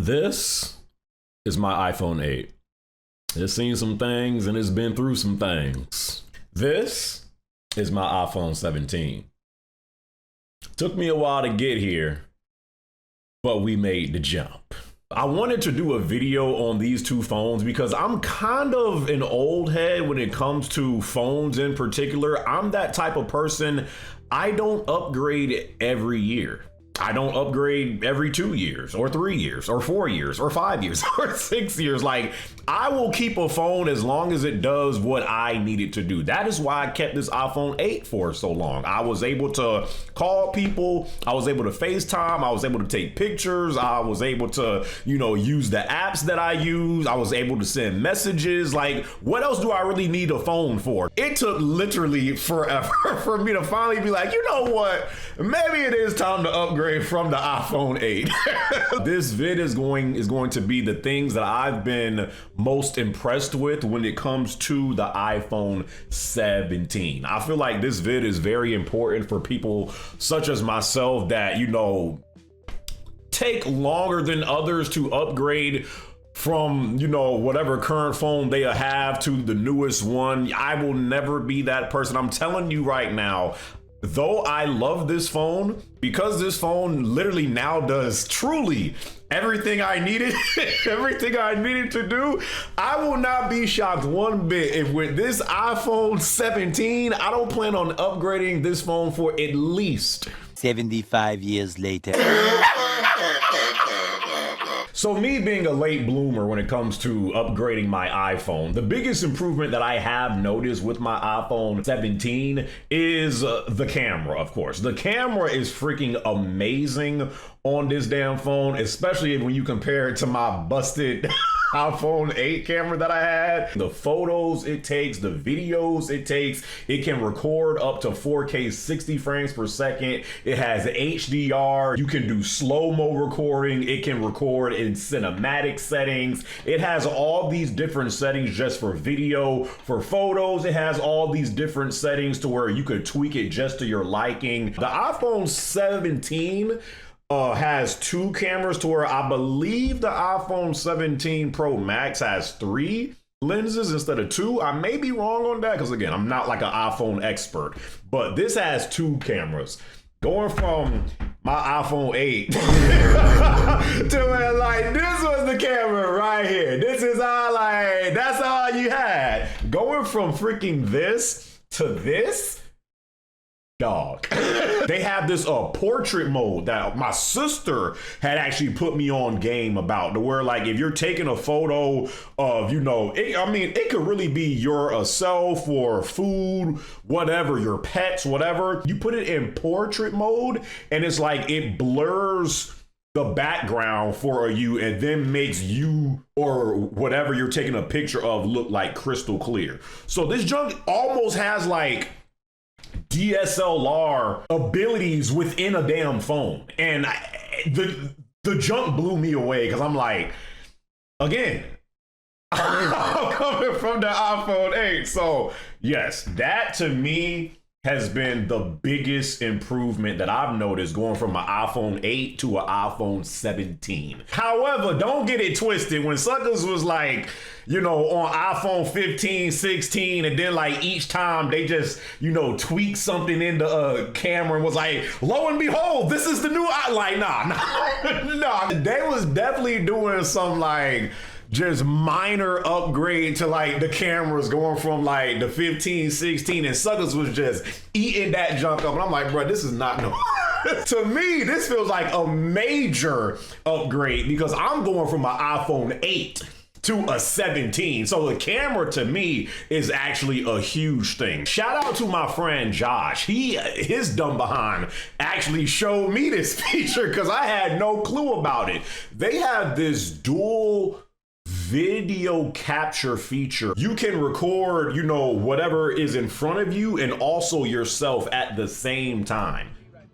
This is my iPhone 8. It's seen some things and it's been through some things. This is my iPhone 17. Took me a while to get here, but we made the jump. I wanted to do a video on these two phones because I'm kind of an old head when it comes to phones in particular. I'm that type of person. I don't upgrade every year. I don't upgrade every 2 years or 3 years or 4 years or 5 years or 6 years. Like, I will keep a phone as long as it does what I need it to do. That is why I kept this iPhone 8 for so long. I was able to call people. I was able to FaceTime. I was able to take pictures. I was able to, use the apps that I use. I was able to send messages. Like, what else do I really need a phone for? It took literally forever for me to finally be like, you know what? Maybe it is time to upgrade from the iPhone 8. This vid is going to be the things that I've been most impressed with when it comes to the iPhone 17. I feel like this vid is very important for people such as myself that, take longer than others to upgrade from, whatever current phone they have to the newest one. I will never be that person. I'm telling you right now. Though I love this phone, because this phone literally now does truly everything I needed, everything I needed to do, I will not be shocked one bit if with this iPhone 17, I don't plan on upgrading this phone for at least 75 years later. So me being a late bloomer when it comes to upgrading my iPhone, the biggest improvement that I have noticed with my iPhone 17 is the camera, of course. The camera is freaking amazing on this damn phone, especially when you compare it to my busted iPhone 8 camera that I had. The photos it takes, the videos it takes, it can record up to 4K 60 frames per second. It has HDR. You can do slow-mo recording. It can record in cinematic settings. It has all these different settings just for video. For photos, it has all these different settings to where you could tweak it just to your liking. The iPhone 17 has 2 cameras to where I believe the iPhone 17 Pro Max has 3 lenses instead of 2. I may be wrong on that because, again, I'm not like an iPhone expert, but this has 2 cameras. Going from my iPhone 8 to where, like, this was the camera right here. This is all, like, that's all you had. Going from freaking this to this, dog. They have this portrait mode that my sister had actually put me on game about, to where, like, if you're taking a photo of, it could really be your self or food, whatever, your pets, whatever. You put it in portrait mode and it's like it blurs the background for you and then makes you or whatever you're taking a picture of look like crystal clear. So this junk almost has like DSLR abilities within a damn phone, and the jump blew me away because I'm like, again, I'm coming from the iPhone 8, so yes, that to me has been the biggest improvement that I've noticed going from my iPhone 8 to an iPhone 17. However, don't get it twisted. When suckers was like, on iPhone 15, 16, and then like each time they just, tweak something in the camera and was like, lo and behold, this is the new, nah. They was definitely doing some like, just minor upgrade to like the cameras going from like the 15, 16, and suckers was just eating that junk up. And I'm like, bro, this is not no. To me, this feels like a major upgrade because I'm going from my iPhone 8 to a 17. So the camera to me is actually a huge thing. Shout out to my friend Josh. His dumb behind actually showed me this feature because I had no clue about it. They have this dual video capture feature. You can record, whatever is in front of you and also yourself at the same time.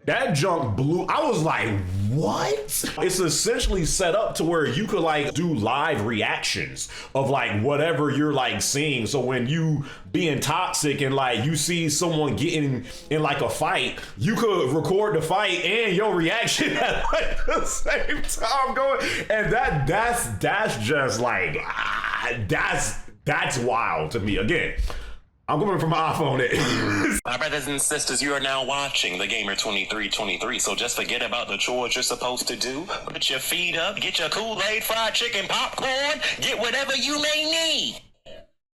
That junk blew. I was like, what? It's essentially set up to where you could like do live reactions of like whatever you're like seeing. So when you being toxic and like you see someone getting in like a fight, you could record the fight and your reaction at like the same time going. And that's just like, that's wild to me. Again, I'm coming from my iPhone. My brothers and sisters, you are now watching The Gamer 2323, so just forget about the chores you're supposed to do. Put your feet up, get your Kool-Aid, fried chicken, popcorn, get whatever you may need.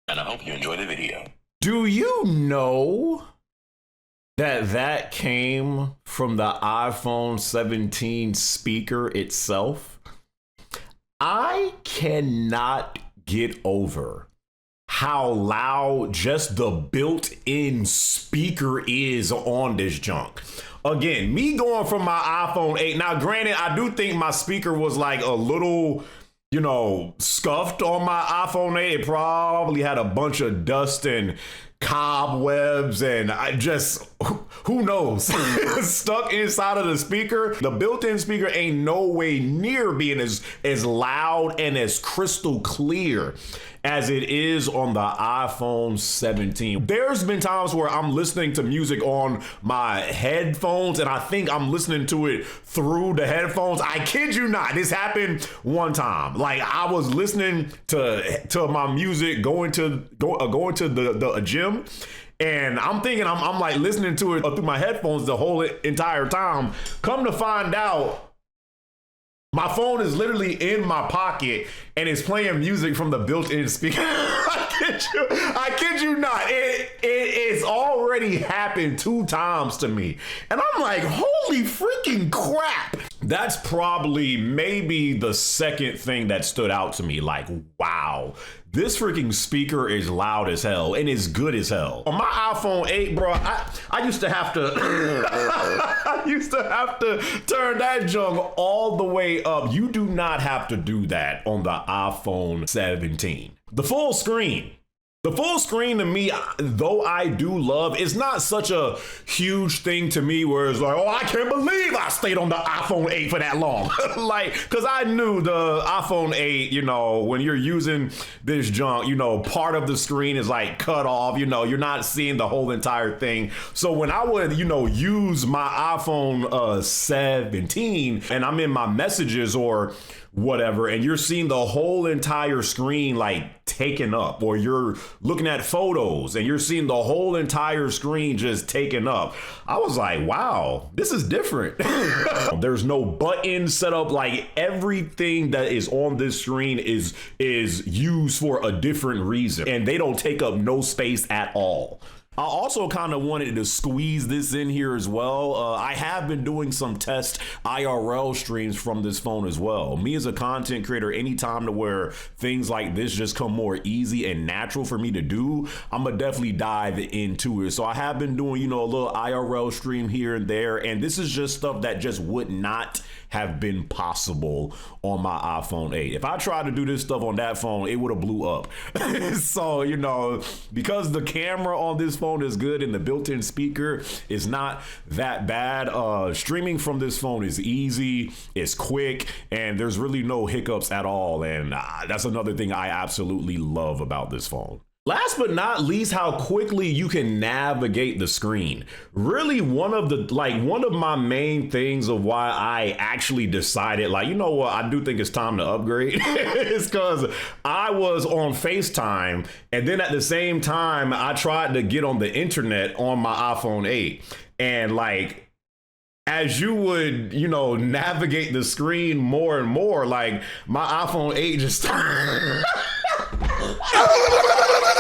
And I hope you enjoy the video. Do you know that came from the iPhone 17 speaker itself? I cannot get over how loud just the built-in speaker is on this junk. Again, me going from my iPhone 8. Now, granted, I do think my speaker was like a little, you know, scuffed on my iPhone 8. It probably had a bunch of dust and cobwebs and I just, who knows, stuck inside of the speaker. The built-in speaker ain't no way near being as loud and as crystal clear as it is on the iPhone 17. There's been times where I'm listening to music on my headphones and I think I'm listening to it through the headphones. I kid you not, this happened one time. Like I was listening to my music going to the gym, and I'm thinking I'm like listening to it through my headphones the whole entire time. Come to find out, my phone is literally in my pocket and it's playing music from the built-in speaker. I kid you not. It's already happened 2 times to me. And I'm like, holy freaking crap. That's probably maybe the second thing that stood out to me. Like, wow, this freaking speaker is loud as hell and is good as hell. On my iPhone 8, bro, I used to have to turn that junk all the way up. You do not have to do that on the iPhone 17. The full screen. The full screen to me, though I do love, it's not such a huge thing to me where it's like, oh, I can't believe I stayed on the iPhone 8 for that long. Like, because I knew the iPhone 8, you know, when you're using this junk, you know, part of the screen is like cut off, you know, you're not seeing the whole entire thing. So when I would, you know, use my iPhone 17 and I'm in my messages or whatever, and you're seeing the whole entire screen like taken up, or you're looking at photos and you're seeing the whole entire screen just taken up. I was like, wow, this is different. There's no button set up. Like everything that is on this screen is used for a different reason, and they don't take up no space at all. I also kind of wanted to squeeze this in here as well. I have been doing some test IRL streams from this phone as well. Me as a content creator, anytime to where things like this just come more easy and natural for me to do, I'm gonna definitely dive into it. So I have been doing, you know, a little IRL stream here and there, and this is just stuff that just would not have been possible on my iPhone 8. If I tried to do this stuff on that phone, it would have blew up. So, you know, because the camera on this phone is good and the built-in speaker is not that bad, streaming from this phone is easy, it's quick, and there's really no hiccups at all. And that's another thing I absolutely love about this phone. Last but not least, how quickly you can navigate the screen. Really one of my main things of why I actually decided, like, you know what, I do think it's time to upgrade is because I was on FaceTime, and then at the same time, I tried to get on the internet on my iPhone 8. And like, as you would, you know, navigate the screen more and more, like my iPhone 8 just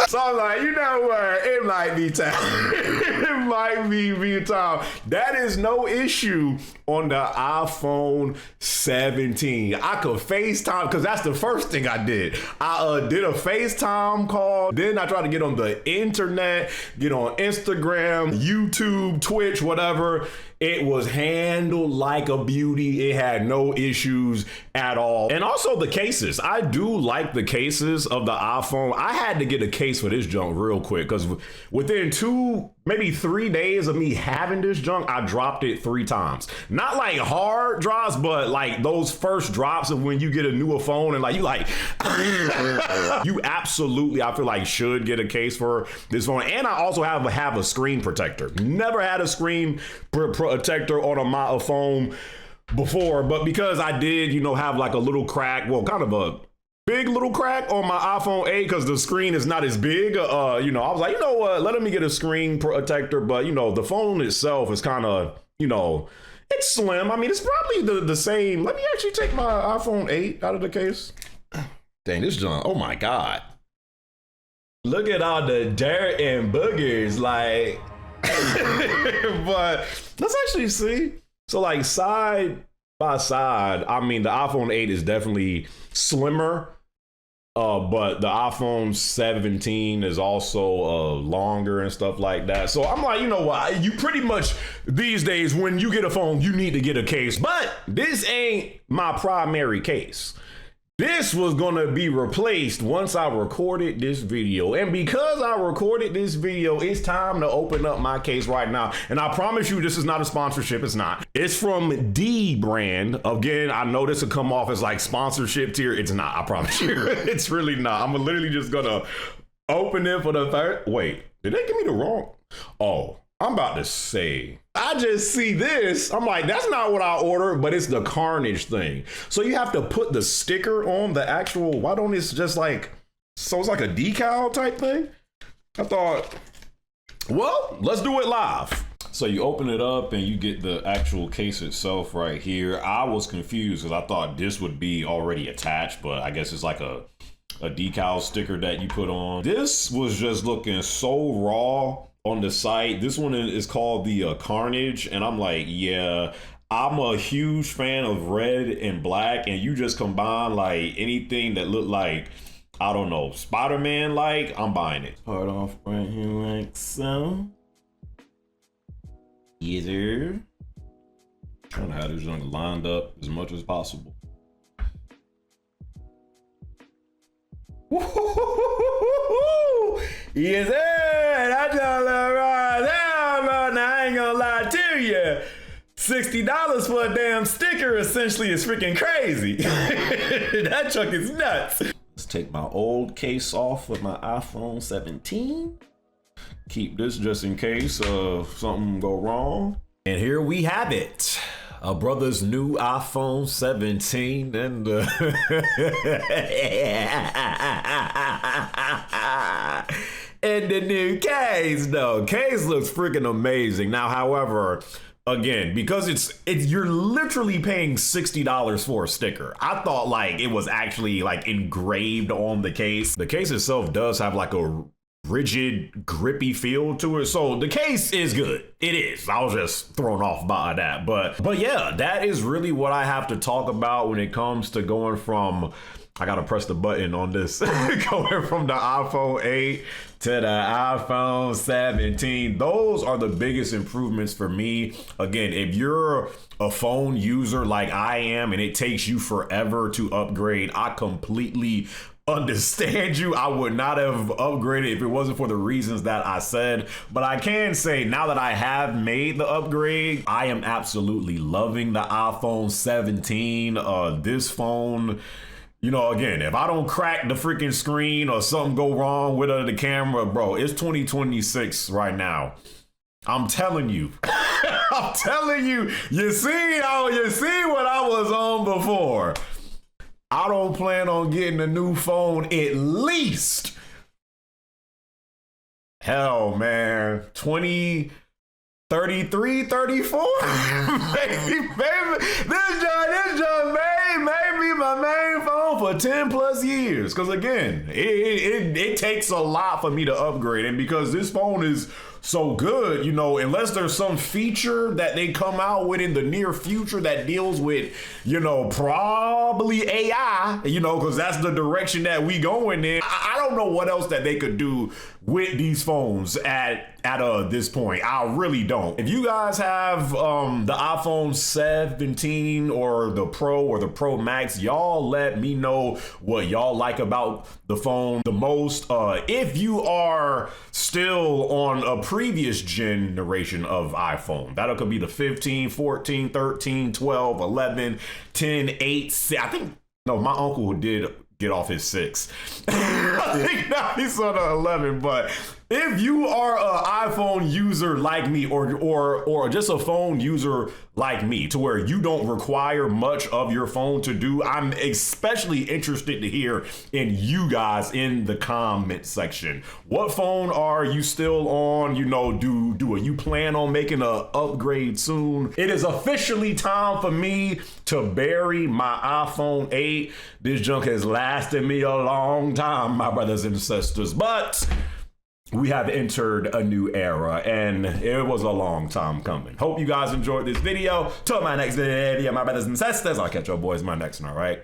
so I'm like, you know what? It might be time. It might be time. That is no issue on the iPhone 17. I could FaceTime, because that's the first thing I did. I did a FaceTime call. Then I tried to get on the internet, get on Instagram, YouTube, Twitch, whatever. It was handled like a beauty. It had no issues at all. And also the cases. I do like the cases of the iPhone. I had to get a case for this junk real quick, because within 2 maybe 3 days of me having this junk, I dropped it 3 times. Not like hard drops, but like those first drops of when you get a newer phone and like you like, you absolutely, I feel like should get a case for this phone. And I also have a screen protector. Never had a screen protector on my phone before, but because I did, you know, have like a little crack, well, kind of a big little crack on my iPhone 8 because the screen is not as big. You know, I was like, you know what, let me get a screen protector. But, you know, the phone itself is kind of, you know, it's slim. I mean, it's probably the same. Let me actually take my iPhone 8 out of the case. Dang, this junk. Oh, my God. Look at all the dirt and boogers. Like, but let's actually see. So, like, side by side, I mean, the iPhone 8 is definitely slimmer. But the iPhone 17 is also longer and stuff like that. So I'm like, you know what? You pretty much these days, when you get a phone, you need to get a case. But this ain't my primary case. This was gonna be replaced once I recorded this video. And because I recorded this video, it's time to open up my case right now. And I promise you, this is not a sponsorship. It's not. It's from D brand. Again, I know this will come off as like sponsorship tier. It's not, I promise you. It's really not. I'm literally just gonna open it for the third. Wait, did they give me the wrong? Oh, I'm about to say, I just see this. I'm like, that's not what I ordered, but it's the Carnage thing. So you have to put the sticker on the actual, why don't it's just like, so it's like a decal type thing? I thought, well, let's do it live. So you open it up and you get the actual case itself right here. I was confused because I thought this would be already attached, but I guess it's like a decal sticker that you put on. This was just looking so raw on the site. This one is called the Carnage, and I'm like, yeah, I'm a huge fan of red and black, and you just combine like anything that look like, I don't know, Spider-Man, like, I'm buying it. Start off right here like so. Either trying to have this junk lined up as much as possible. Yes, that's all right there, but I ain't gonna lie to you. $60 for a damn sticker essentially is freaking crazy. That truck is nuts. Let's take my old case off with my iPhone 17. Keep this just in case something go wrong. And here we have it. A brother's new iPhone 17 and and the new case though. Case looks freaking amazing. Now, however, again, because it's you're literally paying $60 for a sticker. I thought like it was actually like engraved on the case. The case itself does have like a rigid, grippy feel to it. So the case is good. It is. I was just thrown off by that. But yeah, that is really what I have to talk about when it comes to going from, I gotta press the button on this, going from the iPhone 8 to the iPhone 17. Those are the biggest improvements for me. Again, if you're a phone user like I am and it takes you forever to upgrade, I completely understand you. I would not have upgraded if it wasn't for the reasons that I said. But I can say now that I have made the upgrade, I am absolutely loving the iPhone 17. This phone, you know, again, if I don't crack the freaking screen or something go wrong with the camera, bro, it's 2026 right now. I'm telling you. I'm telling you. You see what I was on before. I don't plan on getting a new phone at least, hell man, 2033, 34. Maybe this joint may be my main phone for 10 plus years. Because again, it takes a lot for me to upgrade. And because this phone is so good, you know, unless there's some feature that they come out with in the near future that deals with, you know, probably AI, you know, because that's the direction that we going in. I don't know what else that they could do with these phones at this point. I really don't. If you guys have the iPhone 17 or the Pro or the Pro Max, y'all let me know what y'all like about the phone the most. If you are still on a previous generation of iPhone. That could be the 15, 14, 13, 12, 11, 10, 8, 6. I think, no, my uncle did get off his 6. I think now he's on a 11, but if you are an iPhone user like me, or just a phone user like me, to where you don't require much of your phone to do, I'm especially interested to hear in you guys in the comment section. What phone are you still on? You know, do you plan on making an upgrade soon? It is officially time for me to bury my iPhone 8. This junk has lasted me a long time, my brothers and sisters, but we have entered a new era, and it was a long time coming. Hope you guys enjoyed this video. Till my next video, my brothers and sisters, I'll catch your boys in my next one, all right?